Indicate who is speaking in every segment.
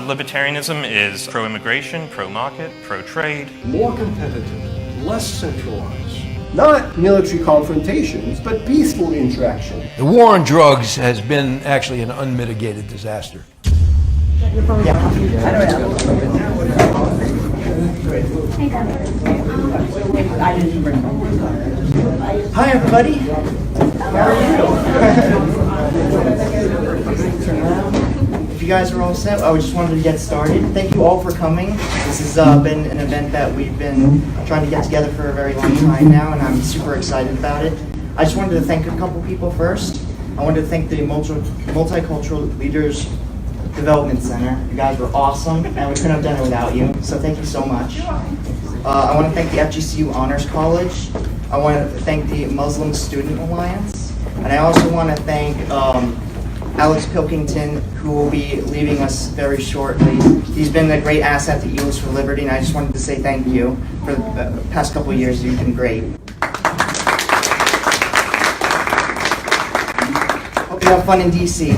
Speaker 1: Libertarianism is pro-immigration, pro-market, pro-trade.
Speaker 2: More competitive, less centralized.
Speaker 3: Not military confrontations, but peaceful interaction.
Speaker 4: The war on drugs has been actually an unmitigated disaster.
Speaker 5: Hi everybody. How are you? If you guys are all set, I just wanted to get started. Thank you all for coming. This has been an event that we've been trying to get together for a very long time now, and I'm super excited about it. I just wanted to thank a couple people first. I wanted to thank the Multicultural Leaders Development Center. You guys were awesome, and we couldn't have done it without you, so thank you so much. I want to thank the FGCU Honors College. I want to thank the Muslim Student Alliance, and I also want to thank Alex Pilkington, who will be leaving us very shortly. He's been a great asset to Eagles for Liberty, and I just wanted to say thank you for the past couple of years. You've been great. Hope you have fun in DC.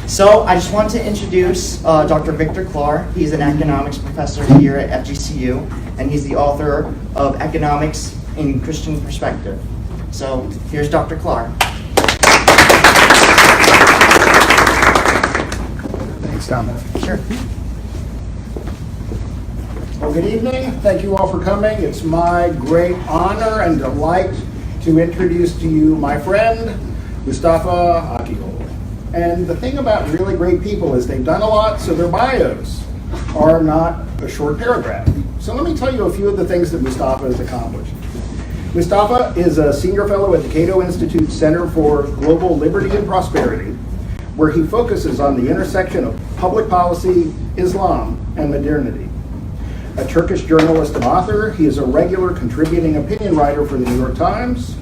Speaker 5: So I just want to introduce Dr. Victor Claar. He's an economics professor here at FGCU, and he's the author of Economics in Christian Perspective. So here's Dr. Claar.
Speaker 3: Thanks, Dominick.
Speaker 5: Sure.
Speaker 3: Well, good evening. Thank you all for coming. It's my great honor and delight to introduce to you my friend, Mustafa Akyol. And the thing about really great people is they've done a lot, so their bios are not a short paragraph. So let me tell you a few of the things that Mustafa has accomplished. Mustafa is a senior fellow at the Cato Institute Center for Global Liberty and Prosperity, where he focuses on the intersection of public policy, Islam, and modernity. A Turkish journalist and author, he is a regular contributing opinion writer for the New York Times,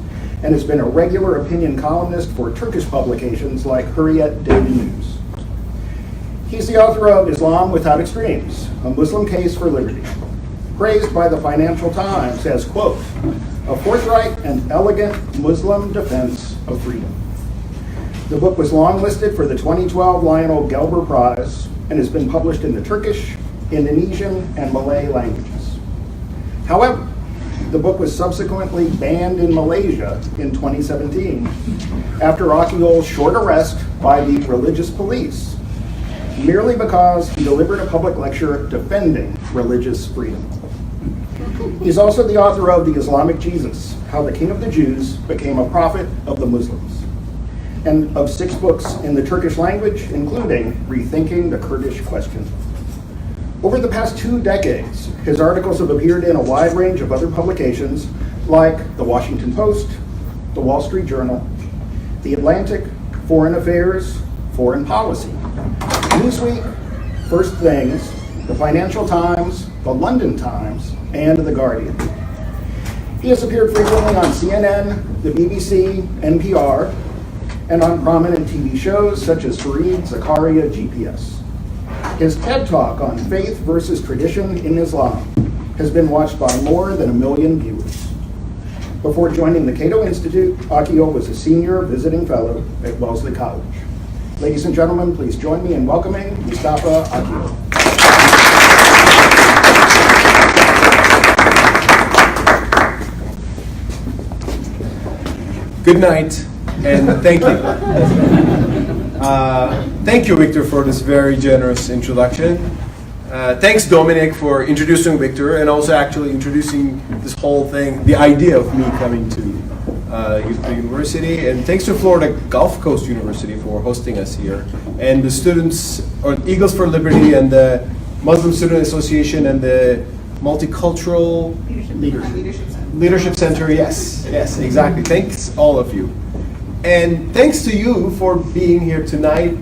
Speaker 3: and has been a regular opinion columnist for Turkish publications like Hurriyet Daily News. He's the author of Islam Without Extremes, a Muslim Case for Liberty, praised by the Financial Times as, quote, a forthright and elegant Muslim defense of freedom. The book was longlisted for the 2012 Lionel Gelber Prize and has been published in the Turkish, Indonesian, and Malay languages. However, the book was subsequently banned in Malaysia in 2017 after Akyol's short arrest by the religious police, merely because he delivered a public lecture defending religious freedom. He's also the author of The Islamic Jesus, How the King of the Jews Became a Prophet of the Muslims, and of 6 books in the Turkish language, including Rethinking the Kurdish Question. Over the past 2 decades, his articles have appeared in a wide range of other publications like The Washington Post, The Wall Street Journal, The Atlantic, Foreign Affairs, Foreign Policy, Newsweek, First Things, The Financial Times, The London Times, and The Guardian. He has appeared frequently on CNN, the BBC, NPR, and on prominent TV shows such as Fareed Zakaria GPS. His TED Talk on faith versus tradition in Islam has been watched by more than 1 million viewers. Before joining the Cato Institute, Akyol was a senior visiting fellow at Wellesley College. Ladies and gentlemen, please join me in welcoming Mustafa Akyol.
Speaker 6: Good night, and thank you. Thank you, Victor, for this very generous introduction. Thanks, Dominick, for introducing Victor and also actually introducing this whole thing, the idea of me coming to the university. And thanks to Florida Gulf Coast University for hosting us here. And the students, or Eagles for Liberty and the Muslim Student Association and the Multicultural Leadership Center. Yes, exactly. Thanks, all of you. And thanks to you for being here tonight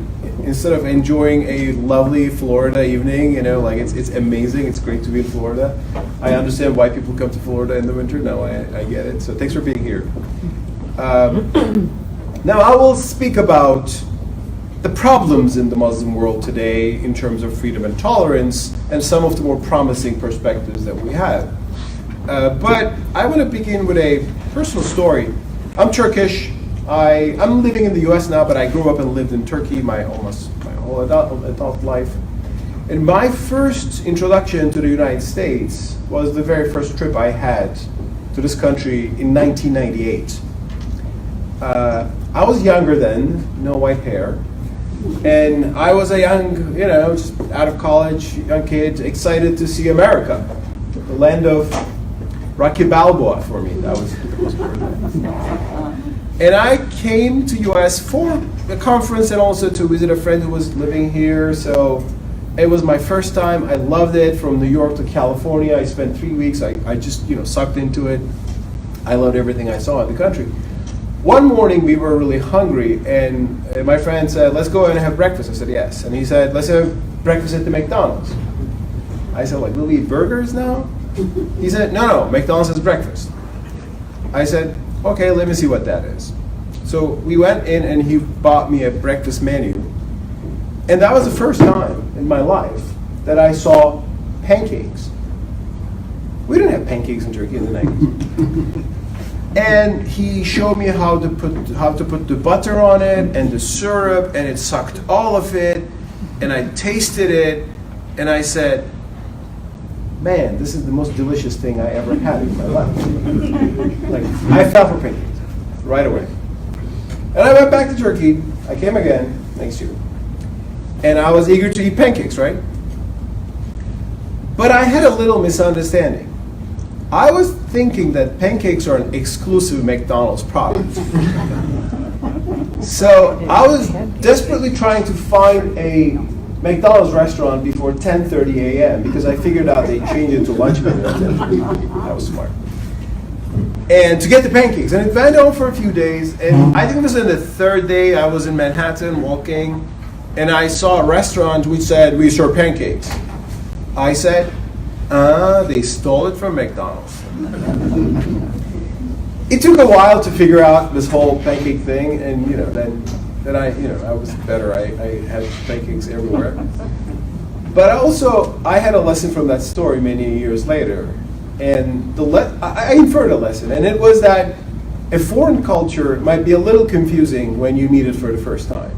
Speaker 6: instead of enjoying a lovely Florida evening. You know, like it's amazing. It's great to be in Florida. I understand why people come to Florida in the winter. Now I get it. So thanks for being here. Now I will speak about the problems in the Muslim world today in terms of freedom and tolerance and some of the more promising perspectives that we have. But I want to begin with a personal story. I'm Turkish. I'm living in the U.S. now, but I grew up and lived in Turkey my whole whole adult life. And my first introduction to the United States was the very first trip I had to this country in 1998. I was younger then, no white hair. And I was a young, just out of college, young kid, excited to see America, the land of Rocky Balboa for me. That was the most important. And I came to US for a conference and also to visit a friend who was living here. So it was my first time. I loved it. From New York to California, I spent 3 weeks. I just, sucked into it. I loved everything I saw in the country. One morning we were really hungry, and my friend said, "Let's go and have breakfast." I said, "Yes." And he said, "Let's have breakfast at the McDonald's." I said, "Like, we'll eat burgers now?" He said, No, McDonald's has breakfast." I said, "Okay, let me see what that is." So we went in and he bought me a breakfast menu. And that was the first time in my life that I saw pancakes. We didn't have pancakes in Turkey in the 90s. And he showed me how to put the butter on it and the syrup, and it sucked all of it. And I tasted it, and I said, "Man, this is the most delicious thing I ever had in my life." Like, I fell for pancakes right away. And I went back to Turkey. I came again next year. And I was eager to eat pancakes, right? But I had a little misunderstanding. I was thinking that pancakes are an exclusive McDonald's product. So I was desperately trying to find a McDonald's restaurant before 10:30 a.m. because I figured out they changed it to lunch menu at 10:30. That was smart. And to get the pancakes. And it went on for a few days. And I think it was on the third day I was in Manhattan walking, and I saw a restaurant which said, "We serve pancakes." I said, they stole it from McDonald's. It took a while to figure out this whole pancake thing, and then I was better. I had pancakes everywhere. But I had a lesson from that story many years later, and I inferred a lesson, and it was that a foreign culture might be a little confusing when you meet it for the first time.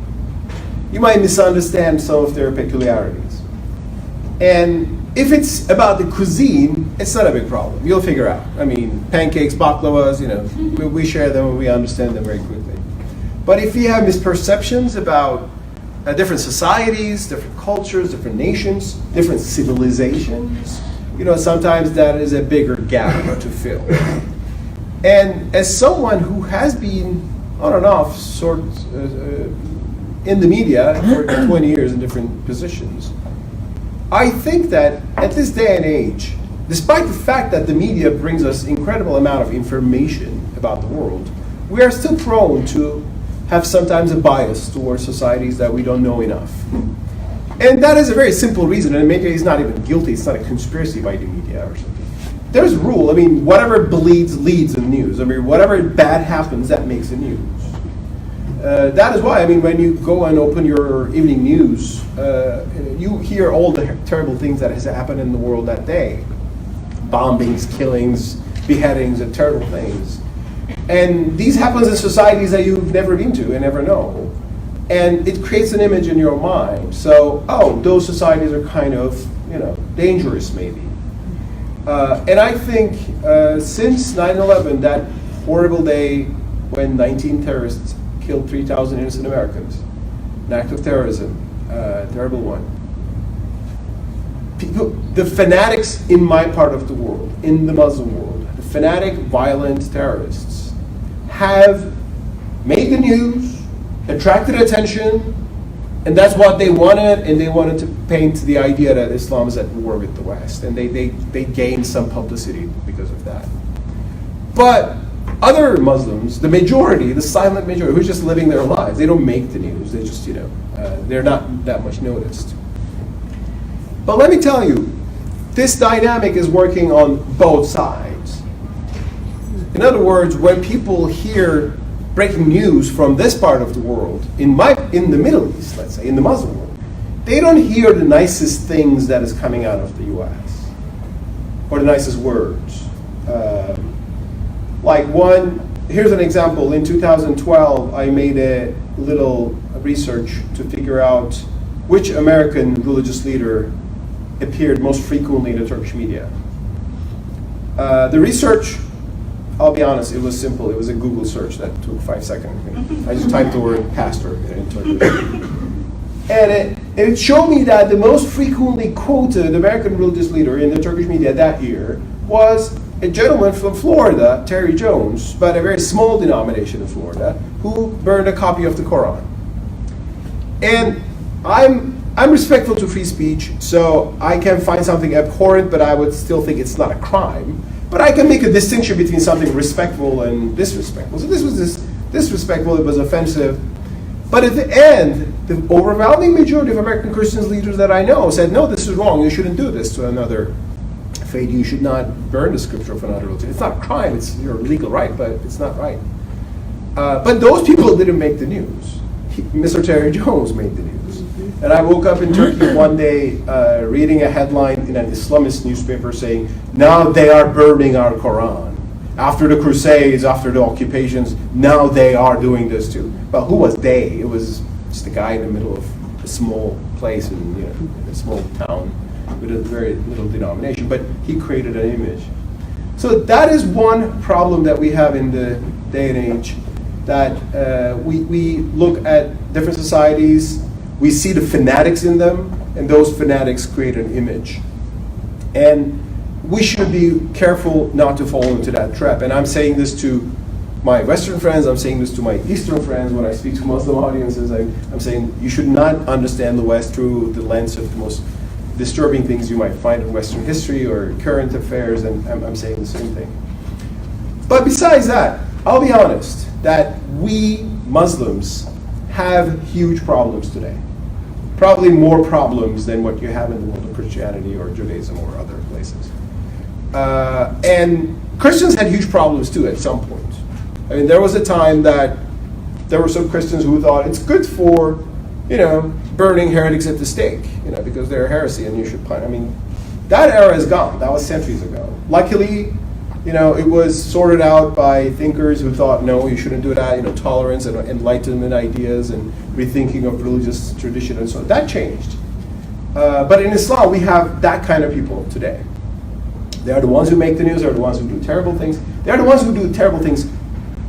Speaker 6: You might misunderstand some of their peculiarities, and if it's about the cuisine, it's not a big problem. You'll figure out. I mean, pancakes, baklavas, we share them and we understand them very quickly. But if you have misperceptions about different societies, different cultures, different nations, different civilizations, sometimes that is a bigger gap to fill. And as someone who has been on and off in the media for 20 years in different positions, I think that at this day and age, despite the fact that the media brings us incredible amount of information about the world, we are still prone to have sometimes a bias towards societies that we don't know enough. And that is a very simple reason, and maybe it's not even guilty, it's not a conspiracy by the media or something. There's a rule, whatever bleeds leads in news. Whatever bad happens, that makes the news. That is why, when you go and open your evening news, you hear all the terrible things that has happened in the world that day. Bombings, killings, beheadings, and terrible things. And these happens in societies that you've never been to and never know. And it creates an image in your mind. So, those societies are kind of, dangerous maybe. And I think since 9/11, that horrible day when 19 terrorists killed 3,000 innocent Americans, an act of terrorism, terrible one. The fanatics in my part of the world, in the Muslim world, the fanatic, violent terrorists have made the news, attracted attention, and that's what they wanted, and they wanted to paint the idea that Islam is at war with the West, and they gained some publicity because of that. But other Muslims, the majority, the silent majority, who's just living their lives, they don't make the news, they just, they're not that much noticed. But let me tell you, this dynamic is working on both sides. In other words, when people hear breaking news from this part of the world, in the Middle East, let's say, in the Muslim world, they don't hear the nicest things that is coming out of the US, or the nicest words. Here's an example. In 2012, I made a little research to figure out which American religious leader appeared most frequently in the Turkish media. The research, I'll be honest, it was simple. It was a Google search that took 5 seconds. I just typed the word pastor in Turkish. And it showed me that the most frequently quoted American religious leader in the Turkish media that year was a gentleman from Florida, Terry Jones, but a very small denomination in Florida, who burned a copy of the Quran. And I'm respectful to free speech, so I can find something abhorrent, but I would still think it's not a crime. But I can make a distinction between something respectful and disrespectful. So this was disrespectful, it was offensive. But at the end, the overwhelming majority of American Christian leaders that I know said, no, this is wrong, you shouldn't do this to another faith, you should not burn the scripture of another religion. It's not a crime, it's your legal right, but it's not right. But those people didn't make the news. Mr. Terry Jones made the news. And I woke up in Turkey one day reading a headline in an Islamist newspaper saying, now they are burning our Quran. After the Crusades, after the occupations, now they are doing this too. But who was they? It was just a guy in the middle of a small place in a small town with a very little denomination. But he created an image. So that is one problem that we have in the day and age, that we look at different societies, we see the fanatics in them, and those fanatics create an image. And we should be careful not to fall into that trap. And I'm saying this to my Western friends, I'm saying this to my Eastern friends when I speak to Muslim audiences. I'm saying you should not understand the West through the lens of the most disturbing things you might find in Western history or current affairs, and I'm saying the same thing. But besides that, I'll be honest that we Muslims have huge problems today. Probably more problems than what you have in the world of Christianity or Judaism or other places. And Christians had huge problems too at some point. I mean, there was a time that there were some Christians who thought it's good for, burning heretics at the stake, because they're heresy and you should punish. I mean, that era is gone. That was centuries ago. Luckily, it was sorted out by thinkers who thought, no, you shouldn't do that, tolerance and enlightenment ideas and rethinking of religious tradition and so on. That changed. But in Islam, we have that kind of people today. They are the ones who make the news, they are the ones who do terrible things. They are the ones who do terrible things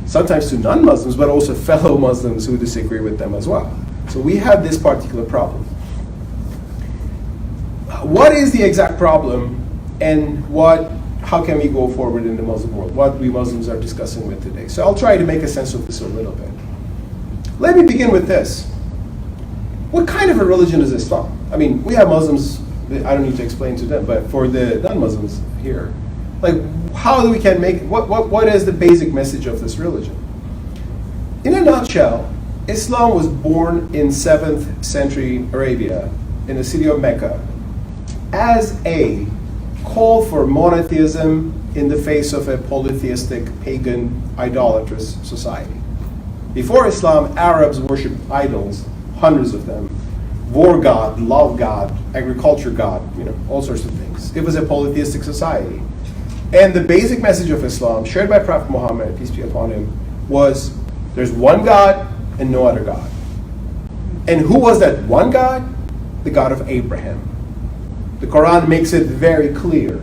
Speaker 6: sometimes to non-Muslims, but also fellow Muslims who disagree with them as well. So we have this particular problem. What is the exact problem, and how can we go forward in the Muslim world? What we Muslims are discussing with today. So I'll try to make a sense of this a little bit. Let me begin with this. What kind of a religion is Islam? I mean, we have Muslims, I don't need to explain to them, but for the non-Muslims here, how we can make, what is the basic message of this religion? In a nutshell, Islam was born in 7th century Arabia, in the city of Mecca, as a call for monotheism in the face of a polytheistic, pagan, idolatrous society. Before Islam, Arabs worshipped idols, hundreds of them, war god, love god, agriculture god, all sorts of things. It was a polytheistic society. And the basic message of Islam, shared by Prophet Muhammad, peace be upon him, was there's one God and no other God. And who was that one God? The God of Abraham. The Quran makes it very clear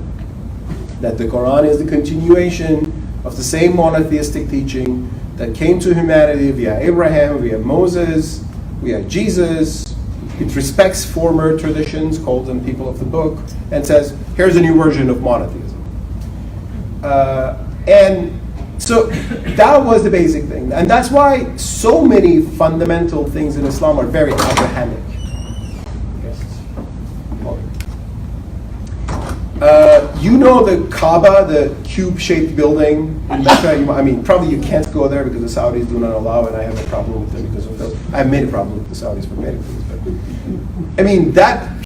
Speaker 6: that the Quran is the continuation of the same monotheistic teaching that came to humanity via Abraham, via Moses, via Jesus. It respects former traditions, calls them people of the book, and says, here's a new version of monotheism. And so that was the basic thing. And that's why so many fundamental things in Islam are very Abrahamic. The Kaaba, the cube-shaped building in Mecca. Probably you can't go there because the Saudis do not allow it. I have a problem with them because of those. I have made a problem with the Saudis for many things. But that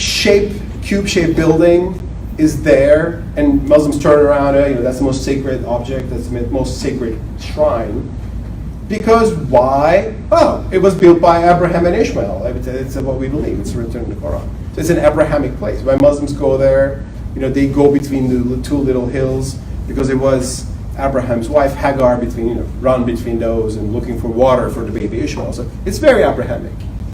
Speaker 6: cube-shaped building is there, and Muslims turn around, that's the most sacred object, that's the most sacred shrine. Because why? Well, it was built by Abraham and Ishmael. It's what we believe. It's written in the Quran. So it's an Abrahamic place. When Muslims go there, they go between the two little hills because it was Abraham's wife Hagar run between those and looking for water for the baby Ishmael. So it's very Abrahamic.